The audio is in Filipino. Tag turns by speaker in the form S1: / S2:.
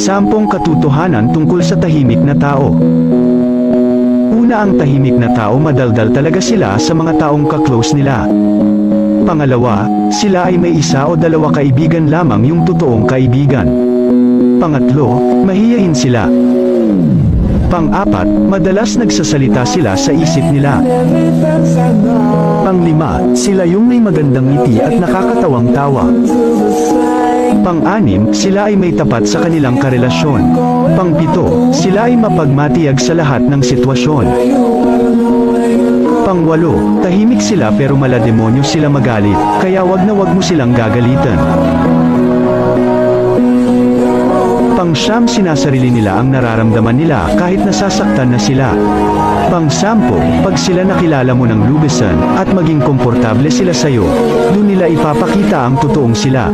S1: 10 katotohanan tungkol sa tahimik na tao. Una, ang tahimik na tao, madaldal talaga sila sa mga taong ka-close nila. Pangalawa, sila ay may 1 o 2 kaibigan lamang yung totoong kaibigan. Pangatlo, mahiyain sila. Pang-4, madalas nagsasalita sila sa isip nila. Pang-5, sila yung may magandang ngiti at nakakatawang tawa. Pang-6, sila ay may tapat sa kanilang karelasyon. Pang-7, sila ay mapagmatiyag sa lahat ng sitwasyon. Pang-8, tahimik sila pero malademonyo sila magalit, kaya wag na wag mo silang gagalitan. Pang-9, sinasarili nila ang nararamdaman nila kahit nasasaktan na sila. Pang-10, pag sila nakilala mo ng lubesan at maging komportable sila sa'yo, doon nila ipapakita ang totoong sila.